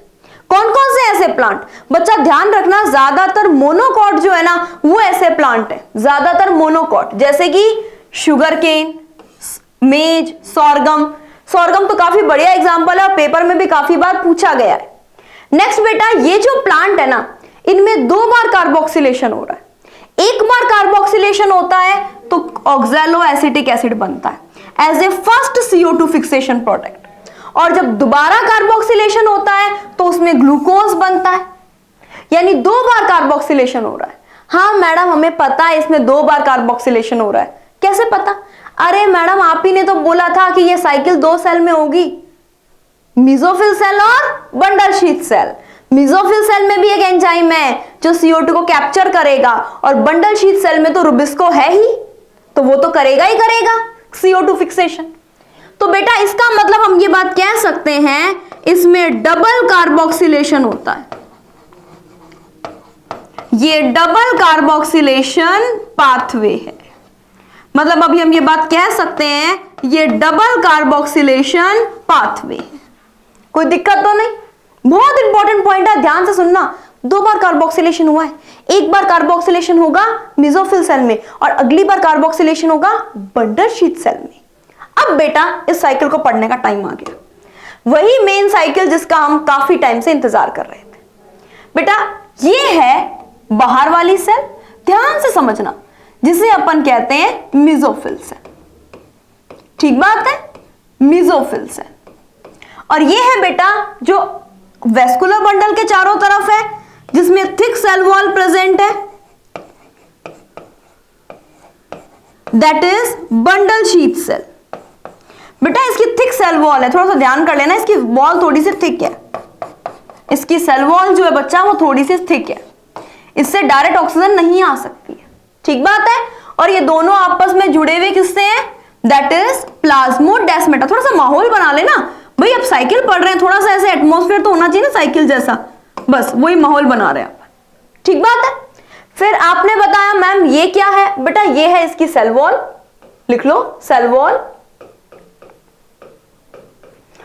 कौन कौन से ऐसे प्लांट? बच्चा ध्यान रखना, ज्यादातर मोनोकॉट जो है ना वो ऐसे प्लांट है, ज्यादातर मोनोकॉट, जैसे कि शुगर केन, मेज, सोरगम। सोरगम तो काफी बढ़िया एग्जांपल है और पेपर में भी काफी बार पूछा गया है। नेक्स्ट बेटा, ये जो प्लांट है ना इनमें 2 बार कार्बोक्सिलेशन हो रहा है। 1 बार कार्बोक्सिलेशन होता है तो ऑक्सैलो एसिटिक एसिड बनता है as a first CO2 fixation product, और जब दोबारा कार्बोक्सिलेशन होता है तो उसमें ग्लूकोज बनता है, यानी 2 बार कार्बोक्सिलेशन हो रहा है। हाँ मैडम हमें पता है इसमें 2 बार कार्बोक्सिलेशन हो रहा है, कैसे पता? अरे मैडम आप ही ने तो बोला था कि ये साइकिल 2 सेल में होगी, मेसोफिल सेल और bundle sheath cell. Mesophyll cell में भी एक एंजाइम है जो CO2 को कैप्चर करेगा, और बंडल शीथ सेल में तो रुबिस्को है ही, तो वो तो करेगा ही करेगा CO2 फिक्सेशन। तो बेटा इसका मतलब हम ये बात कह सकते हैं इसमें डबल कार्बोक्सिलेशन होता है, ये डबल कार्बोक्सिलेशन पाथवे है। मतलब अभी हम ये बात कह सकते हैं ये डबल कार्बोक्सिलेशन पाथवे है। कोई दिक्कत तो नहीं? बहुत इंपॉर्टेंट पॉइंट है, ध्यान से सुनना। 2 बार कार्बोक्सिलेशन हुआ है, 1 बार कार्बोक्सिलेशन होगा मेसोफिल सेल में और अगली बार कार्बोक्सिलेशन होगा बंडल शीथ सेल में। अब बेटा इस साइकिल को पढ़ने का टाइम आ गया, वही मेन साइकिल जिसका हम काफी टाइम से इंतजार कर रहे थे। बेटा ये है बाहर वाली सेल, ध्यान से समझना, जिसे अपन कहते हैं मेसोफिल सेल। ठीक बात है, मेसोफिल सेल। और ये है बेटा जो वेस्कुलर बंडल के चारों तरफ है, जिसमें थिक सेल वॉल प्रेजेंट है, that is bundle sheath cell. बेटा इसकी थिक सेल वॉल है, थोड़ा सा ध्यान कर लेना, इसकी वॉल थोड़ी सी थिक है, इसकी सेल वॉल जो है बच्चा वो थोड़ी सी थिक है, इससे डायरेक्ट ऑक्सीजन नहीं आ सकती है। ठीक बात है। और ये दोनों आपस में जुड़े हुए किससे हैं? That is plasmodesmata. थोड़ा सा माहौल बना लेना भाई, अब साइकिल पढ़ रहे हैं, थोड़ा सा ऐसे एटमॉस्फेयर तो होना चाहिए ना साइकिल जैसा, बस वही माहौल बना रहे हैं। ठीक बात है। फिर आपने बताया मैम ये क्या है? बेटा ये है इसकी सेल वॉल, लिख लो सेल वॉल।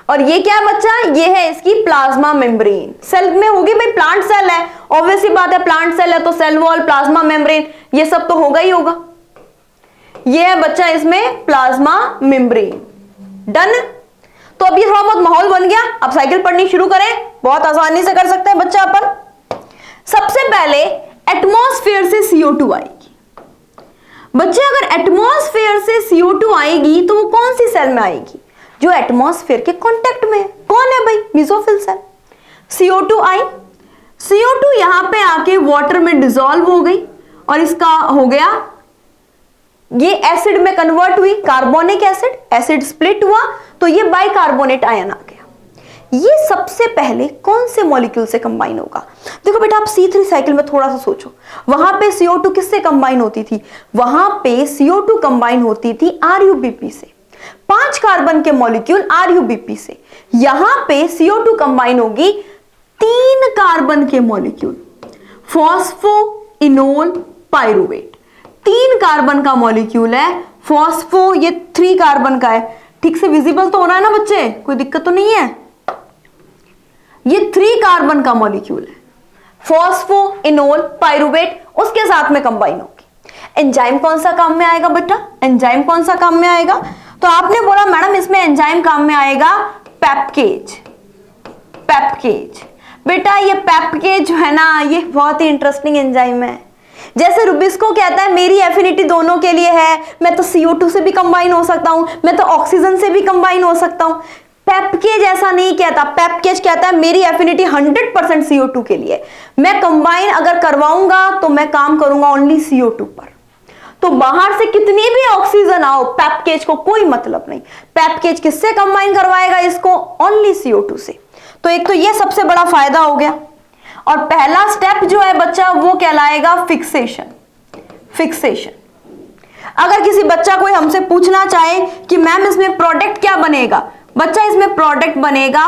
और ये क्या है बच्चा? ये है इसकी प्लाज्मा मेम्ब्रेन। सेल में होगी भाई, प्लांट सेल है, ऑब्वियस सी बात है, प्लांट सेल है तो सेल वॉल, प्लाज्मा मेम्ब्रेन, ये सब तो होगा ही होगा। ये है बच्चा इसमें प्लाज्मा मेम्ब्रेन। डन। तो अब ये थोड़ा बहुत माहौल बन गया, अब साइकिल पढ़नी शुरू करें, बहुत आसानी से कर सकते हैं बच्चा अपन। सबसे पहले एटमॉस्फेयर से CO2 आएगी। बच्चे अगर एटमॉस्फेयर से CO2 आएगी तो वो कौन सी सेल में आएगी? जो एटमॉस्फेयर के कांटेक्ट में है। कौन है भाई? Mesophyll cell. CO2 आई, CO2 यहां पे आके वाटर में डिसॉल्व हो गई और इसका हो गया, ये एसिड में कन्वर्ट हुई, कार्बोनिक एसिड, एसिड स्प्लिट हुआ तो ये बाइकार्बोनेट आयन आ गया। ये सबसे पहले कौन से मॉलिक्यूल से कंबाइन होगा? देखो बेटा आप C3 साइकिल में थोड़ा सा सोचो, वहां पे CO2 किससे कंबाइन होती थी? वहां पे CO2 कंबाइन होती थी RuBp से, 5 कार्बन के मॉलिक्यूल RuBp से। यहां पे CO2 कंबाइन होगी 3 कार्बन के मॉलिक्यूल, फॉस्फोइनोल पाइरुवेट। 3 कार्बन का मॉलिक्यूल है फॉस्फो, ये 3 कार्बन का है। ठीक से विजिबल तो हो रहा है ना बच्चे? कोई दिक्कत तो नहीं है? ये 3 कार्बन का मॉलिक्यूल है, फॉस्फोइनोल पाइरुवेट, उसके साथ में कंबाइन होगी। एंजाइम कौन सा काम में आएगा बेटा? एंजाइम कौन सा काम में आएगा? तो आपने बोला मैडम इसमें एंजाइम काम में आएगा पेप्केज। पेप्केज बेटा ये पेप्केज जो है ना ये बहुत ही इंटरेस्टिंग एंजाइम है। जैसे रुबिस्को कहता है मेरी एफिनिटी दोनों के लिए है, मैं तो CO2 से भी कंबाइन हो सकता हूं, मैं तो ऑक्सीजन से भी कंबाइन हो सकता हूं। पेप्केज ऐसा नहीं कहता, पेप्केज कहता है मेरी एफिनिटी 100% CO2 के लिए, मैं कंबाइन अगर करवाऊंगा तो मैं काम करूंगा ओनली CO2 पर। तो बाहर से कितनी भी ऑक्सीजन आओ, पेप्केज को कोई मतलब नहीं। पेप्केज किससे कंबाइन करवाएगा इसको? ओनली CO2 से। तो एक तो ये सबसे बड़ा फायदा हो गया। और पहला स्टेप जो है बच्चा वो कहलाएगा फिक्सेशन। फिक्सेशन। अगर किसी बच्चा कोई हमसे पूछना चाहे कि मैम इसमें प्रोडक्ट क्या बनेगा, बच्चा इसमें प्रोडक्ट बनेगा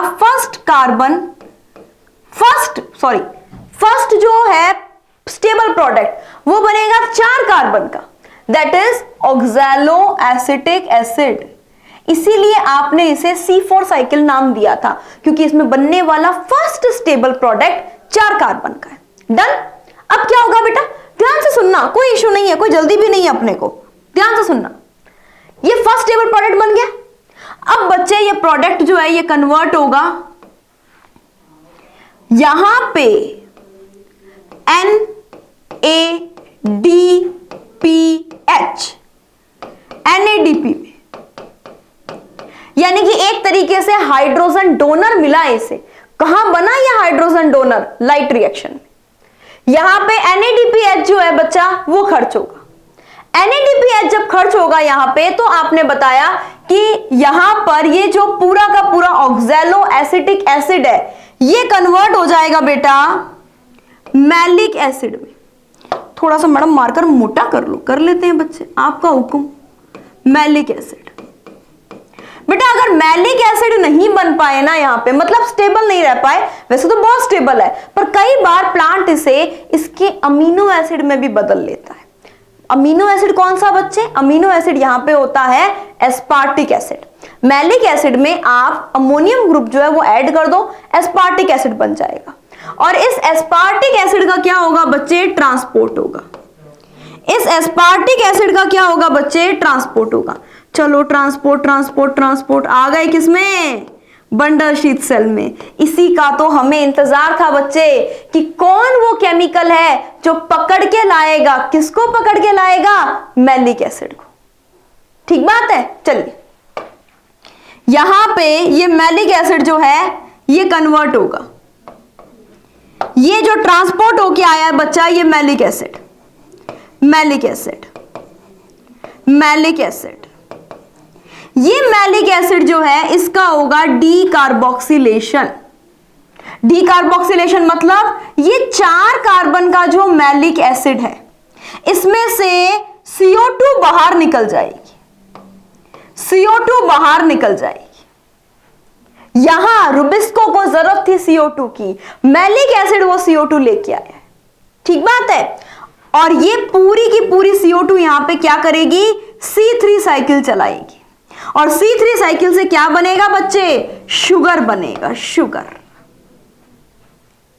फर्स्ट जो है स्टेबल प्रोडक्ट वो बनेगा 4 कार्बन का, that is oxalo acetic acid. इसीलिए आपने इसे C4 साइकिल नाम दिया था, क्योंकि इसमें बनने वाला फर्स्ट स्टेबल प्रोडक्ट 4 कार्बन का है। डन। अब क्या होगा बेटा, ध्यान से सुनना, कोई इशू नहीं है, कोई जल्दी भी नहीं है अपने को, ध्यान से सुनना। ये फर्स्ट स्टेबल प्रोडक्ट बन गया। अब बच्चे ये प्रोडक्ट जो है ये कन्वर्ट होगा यहां पे NADPH, NADP में, यानी कि एक तरीके से हाइड्रोजन डोनर मिला इसे। कहां बना यह हाइड्रोजन डोनर? लाइट रिएक्शन में। यहां पे NADPH जो है बच्चा वो खर्च होगा। NADPH जब खर्च होगा यहां पे, तो आपने बताया कि यहां पर ये जो पूरा का पूरा ऑक्सैलो एसिटिक एसिड है ये कन्वर्ट हो जाएगा बेटा मैलिक एसिड में। थोड़ा सा मैडम मार्कर मोटा कर लो, कर लेते हैं बच्चे, आपका हुक्म। मैलिक एसिड बेटा, अगर मैलिक एसिड नहीं बन पाए ना यहां पे, मतलब स्टेबल नहीं रह पाए, वैसे तो बहुत स्टेबल है, पर कई बार प्लांट इसे इसके अमीनो एसिड में भी बदल लेता है। अमीनो एसिड कौन सा बच्चे? अमीनो एसिड यहां पे होता है एस्पार्टिक एसिड। मैलिक एसिड में आप अमोनियम ग्रुप जो है वो ऐड कर दो, एस्पार्टिक एसिड बन जाएगा। और इस एस्पार्टिक एसिड का क्या होगा बच्चे? ट्रांसपोर्ट होगा। इस एस्पार्टिक एसिड का क्या होगा बच्चे? ट्रांसपोर्ट होगा। चलो ट्रांसपोर्ट ट्रांसपोर्ट ट्रांसपोर्ट आ गए किसमें? बंडल शीथ सेल में। इसी का तो हमें इंतजार था बच्चे कि कौन वो केमिकल है जो पकड़ के लाएगा। किसको पकड़ के लाएगा? मैलिक एसिड को। ठीक बात है। चलिए यहां पे ये मैलिक एसिड जो है ये कन्वर्ट होगा। ये जो ट्रांसपोर्ट होके आया है बच्चा, ये malic acid, malic acid, malic acid. ये मैलिक एसिड जो है इसका होगा डी कार्बोक्सिलेशन। डी कार्बोक्सिलेशन मतलब ये 4 कार्बन का जो मैलिक एसिड है इसमें से CO2 बाहर निकल जाएगी, CO2 बाहर निकल जाएगी। यहां रुबिस्को को जरूरत थी CO2 की, मैलिक एसिड वो CO2 लेके आया है। ठीक बात है। और ये पूरी की पूरी CO2 यहां पे क्या करेगी? C3 साइकिल चलाएगी। और C3 साइकिल से क्या बनेगा बच्चे? शुगर बनेगा, शुगर।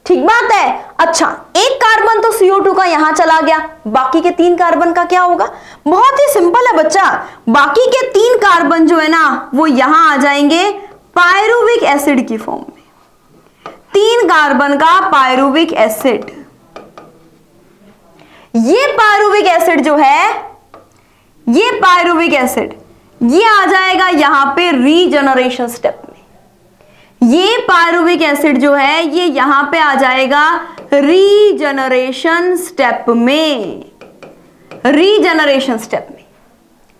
ठीक बात है। अच्छा, एक कार्बन तो CO2 का यहां चला गया, बाकी के 3 कार्बन का क्या होगा? बहुत ही सिंपल है बच्चा, बाकी के 3 कार्बन जो है ना वो यहां आ जाएंगे पायरुविक एसिड की फॉर्म में। 3 कार्बन का पायरुविक एसिड। ये पायरुविक एसिड जो है, ये पायरुविक एसिड ये आ जाएगा यहां पे रीजनरेशन स्टेप में। ये पायरुविक एसिड जो है ये यहां पे आ जाएगा रीजनरेशन स्टेप में, रीजनरेशन स्टेप में।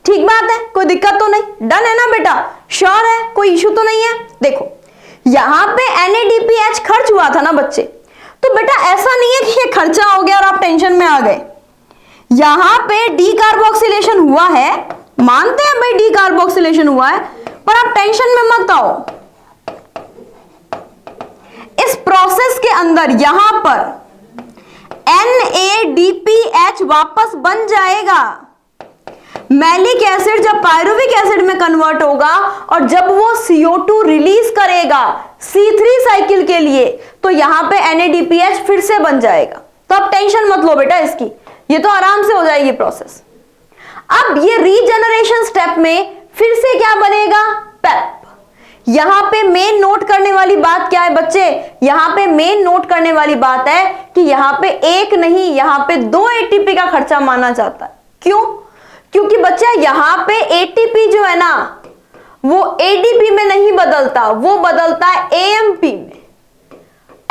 ठीक बात है, कोई दिक्कत तो नहीं? डन है ना बेटा? श्योर है? कोई इशू तो नहीं है? देखो यहां पे NADPH खर्च हुआ था ना बच्चे, तो बेटा ऐसा नहीं है कि ये खर्चा हो गया और आप टेंशन में आ गए। यहां पे डीकार्बोक्सिलेशन हुआ है, मानते हैं भाई डीकार्बोक्सिलेशन हुआ है, पर आप टेंशन में मत आओ। इस प्रोसेस के अंदर यहां पर NADPH वापस बन जाएगा। मैलिक एसिड जब पायरुविक एसिड में कन्वर्ट होगा और जब वो CO2 रिलीज करेगा C3 साइकिल के लिए, तो यहां पे NADPH फिर से बन जाएगा। तो आप टेंशन मत लो बेटा इसकी, ये तो आराम से हो जाएगी प्रोसेस। अब ये रीजनरेशन स्टेप में फिर से क्या बनेगा? पेप। यहां पे मेन नोट करने वाली बात क्या है बच्चे? यहां पे मेन नोट करने वाली बात है कि यहां पे एक नहीं, यहां पे 2 ATP का खर्चा माना जाता है। क्यों? क्योंकि बच्चा यहां पे ATP जो है ना वो ADP में नहीं बदलता, वो बदलता है AMP में,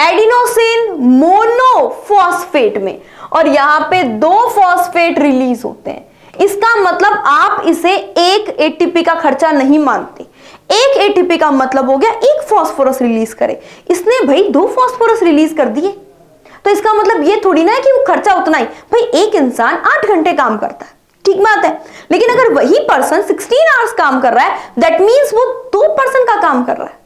एडिनोसिन मोनोफॉस्फेट में। और यहां पे 2 फॉस्फेट रिलीज होते हैं। इसका मतलब आप इसे एक ATP का खर्चा नहीं मानते। एक ATP का मतलब हो गया 1 फास्फोरस रिलीज करे, इसने भाई 2 फास्फोरस रिलीज कर दिए, तो इसका मतलब ये थोड़ी ना है कि वो खर्चा उतना ही। भाई एक इंसान 8 घंटे काम करता है, ठीक बात है, लेकिन अगर वही पर्सन 16 आवर्स काम कर रहा है, दैट मींस वो 2% का काम कर रहा है।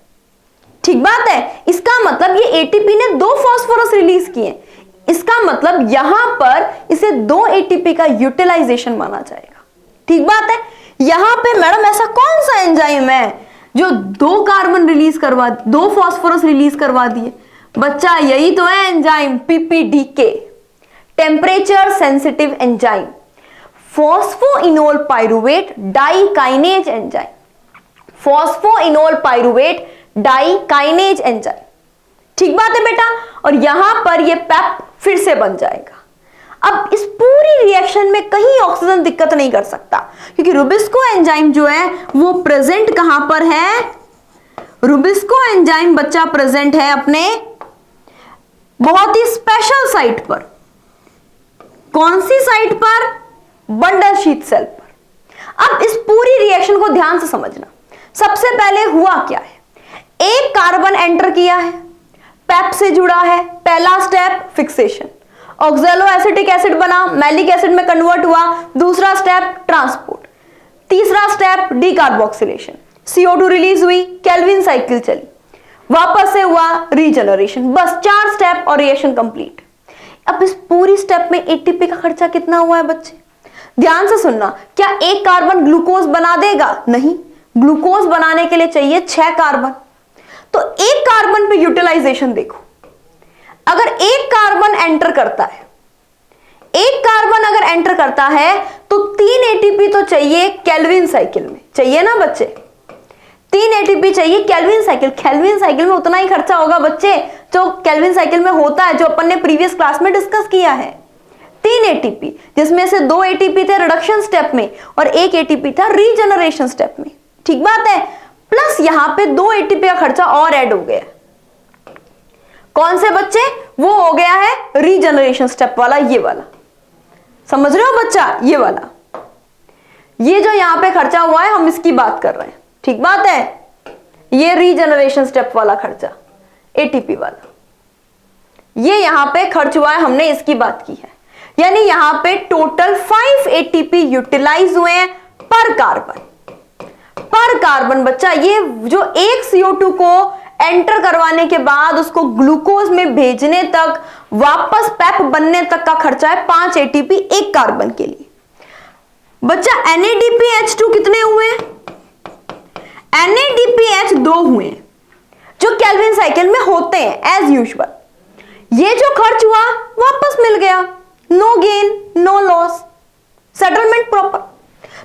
ठीक बात है। इसका मतलब ये ATP ने 2 फास्फोरस रिलीज किए, इसका मतलब यहां पर इसे 2 ATP का यूटिलाइजेशन माना जाएगा। ठीक बात है। यहां पे मैडम ऐसा कौन सा एंजाइम है जो 2 कार्बन रिलीज करवा, 2 फास्फोरस रिलीज करवा दिए? बच्चा यही तो है enzyme PPDK, temperature sensitive enzyme, phosphoenol pyruvate dikinase enzyme, phosphoenol pyruvate dikinase enzyme. ठीक बात है बेटा। और यहां पर ये पैप फिर से बन जाएगा। अब इस पूरी रिएक्शन में कहीं ऑक्सीजन दिक्कत नहीं कर सकता, क्योंकि रुबिस्को एंजाइम जो है वो प्रेजेंट कहां पर है? रुबिस्को एंजाइम बच्चा प्रेजेंट है अपने बहुत ही स्पेशल साइट पर। कौन सी साइट पर? बंडल शीथ सेल पर। अब इस पूरी रिएक्शन को ध्यान से समझना। सबसे पहले हुआ क्या है? एक कार्बन एंटर किया है, पैप से जुड़ा है, पहला step fixation, oxalo acetic acid बना, मैलिक एसिड में कन्वर्ट हुआ, दूसरा स्टेप ट्रांसपोर्ट, तीसरा स्टेप डीकार्बोक्सिलेशन, CO2 रिलीज हुई, केल्विन साइकिल चली, वापस से हुआ रीजनरेशन। बस 4 स्टेप और रिएक्शन कंप्लीट। अब इस पूरी स्टेप में ATP का खर्चा कितना हुआ है बच्चे? ध्यान से सुनना। क्या एक कार्बन ग्लूकोज बना देगा? नहीं, ग्लूकोज बनाने के लिए चाहिए 6 कार्बन। तो एक कार्बन पे यूटिलाइजेशन देखो। अगर एक कार्बन एंटर करता है, एक कार्बन अगर एंटर करता है तो 3 ATP तो चाहिए केल्विन साइकिल में, चाहिए ना बच्चे? 3 ATP चाहिए केल्विन साइकिल। केल्विन साइकिल में उतना ही खर्चा होगा बच्चे जो केल्विन साइकिल में होता है, जो अपन ने प्रीवियस क्लास में डिस्कस किया है। 3 ATP, जिसमें से 2 ATP थे रिडक्शन स्टेप में और 1 ATP था रीजनरेशन स्टेप में। ठीक बात है। प्लस यहां पे 2 ATP का खर्चा और ऐड हो गया। कौन से बच्चे? वो हो गया है रीजनरेशन स्टेप वाला, ये वाला। समझ रहे हो बच्चा? ये वाला, ये जो यहां पे खर्चा हुआ है हम इसकी बात कर रहे हैं। ठीक बात है। ये रीजनरेशन स्टेप वाला खर्चा ATP वाला, ये यहां पे खर्च हुआ है, हमने इसकी बात की है। यानी यहां पे टोटल 5 ATP यूटिलाइज हुए हैं पर कार्बन। पर कार्बन बच्चा, ये जो एक CO2 को एंटर करवाने के बाद उसको ग्लूकोज में भेजने तक, वापस पैप बनने तक का खर्चा है 5 ATP एक कार्बन के लिए। बच्चा NADPH2 कितने हुए? NADPH 2 हुए जो केल्विन साइकिल में होते हैं एज यूजुअल। ये जो खर्च हुआ वापस मिल गया, no gain no loss, settlement proper.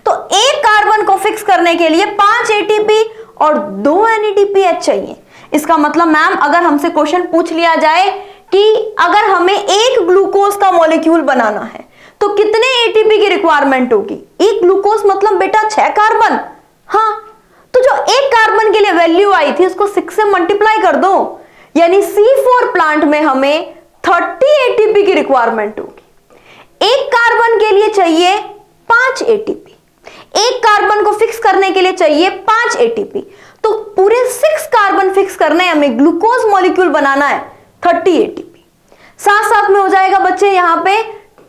तो एक कार्बन को फिक्स करने के लिए 5 ATP और 2 NADPH चाहिए। इसका मतलब मैम, अगर हमसे क्वेश्चन पूछ लिया जाए कि अगर हमें एक ग्लूकोज का मॉलिक्यूल बनाना है तो कितने ATP की रिक्वायरमेंट होगी? एक ग्लूकोज मतलब बेटा 6 कार्बन। हाँ, तो जो एक कार्बन के लिए वैल्यू आई थी उसको 6 से मल्टीप्लाई कर दो, यानी C4 प्लांट में हमें 30 ATP की रिक्वायरमेंट होगी। एक कार्बन के लिए चाहिए 5 ATP, एक कार्बन को फिक्स करने के लिए चाहिए 5 ATP। तो पूरे 6 कार्बन फिक्स करने हमें, ग्लूकोज मॉलिक्यूल बनाना है 30 ATP। साथ साथ में हो जाएगा बच्चे यहां पे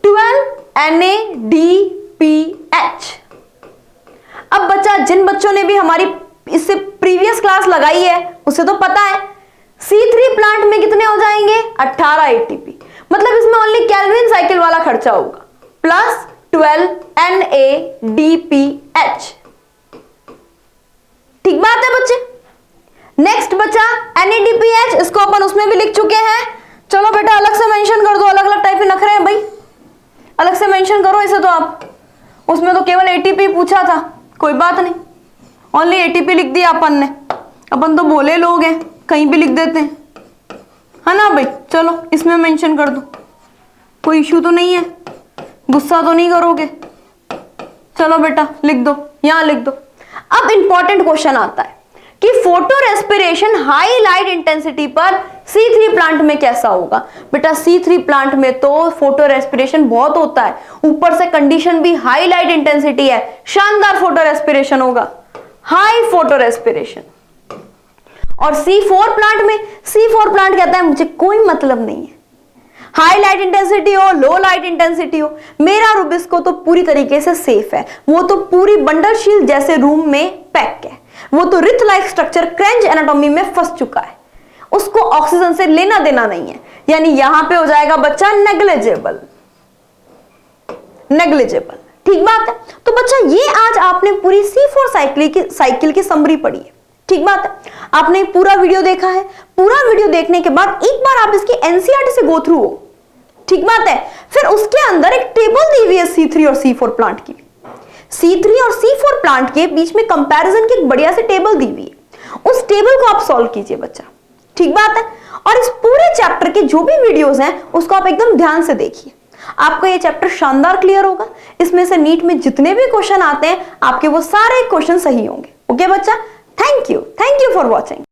12 NADPH। अब बच्चा, जिन बच्चों ने भी हमारी इससे प्रीवियस क्लास लगाई है उसे तो पता है C3 प्लांट में कितने हो जाएंगे? 18 ATP। मतलब इसमें ओनली केल्विन साइकिल वाला खर्चा होगा, प्लस 12 NADPH। ठीक बात है बच्चे। नेक्स्ट बच्चा NADPH, इसको अपन उसमें भी लिख चुके हैं। चलो बेटा अलग से मेंशन कर दो, अलग अलग टाइप के नखरे हैं भाई, अलग से मेंशन करो इसे। तो आप उसमें तो केवल ATP पूछा था, कोई बात नहीं, ओनली ATP लिख दिया अपन ने। अपन तो बोले लोग हैं, कहीं भी लिख देते हैं, है ना भाई। चलो इसमें मेंशन कर दो, कोई इश्यू तो नहीं है, गुस्सा तो नहीं करोगे? चलो बेटा लिख दो, यहां लिख दो। अब इंपॉर्टेंट क्वेश्चन आता है कि photo respiration high light intensity पर C3 प्लांट में कैसा होगा? बेटा C3 प्लांट में तो फोटो रेस्पिरेशन बहुत होता है, ऊपर से कंडीशन भी हाई लाइट इंटेंसिटी है, शानदार फोटो रेस्पिरेशन होगा, हाई फोटो रेस्पिरेशन। और C4 प्लांट में, C4 प्लांट कहता है मुझे कोई मतलब नहीं है, हाई लाइट इंटेंसिटी हो लो लाइट इंटेंसिटी हो, मेरा रुबिस्को तो पूरी तरीके से सेफ है, वो तो पूरी बंडल शील्ड जैसे रूम में पैक है, वो तो रिथ लाइक स्ट्रक्चर क्रेंच एनाटॉमी में फंस चुका है, उसको ऑक्सीजन से लेना देना नहीं है। यानी यहां पे हो जाएगा बच्चा नेग्लिजिबल, नेग्लिजिबल। ठीक बात है। तो बच्चा ये आज आपने पूरी C4 साइकिल की समरी पढ़ी है। ठीक बात है। आपने पूरा वीडियो देखा है। पूरा वीडियो देखने के बाद एक बार आप इसकी एनसीईआरटी से गो थ्रू हो। ठीक बात है। फिर उसके अंदर एक टेबल दी हुई है C3 और C4 प्लांट की। C3 और C4 प्लांट के बीच में कंपैरिजन की एक बढ़िया सी टेबल दी हुई है। उस टेबल को आप सॉल्व कीजिए बच्चा। ठीक बात है। और इस पूरे चैप्टर के जो भी वीडियोस हैं उसको आप एकदम ध्यान से देखिए। आपका ये चैप्टर शानदार क्लियर होगा। इसमें से नीट में जितने भी क्वेश्चन आते हैं आपके वो सारे क्वेश्चन सही होंगे। ओके बच्चा, थैंक यू फॉर वॉचिंग।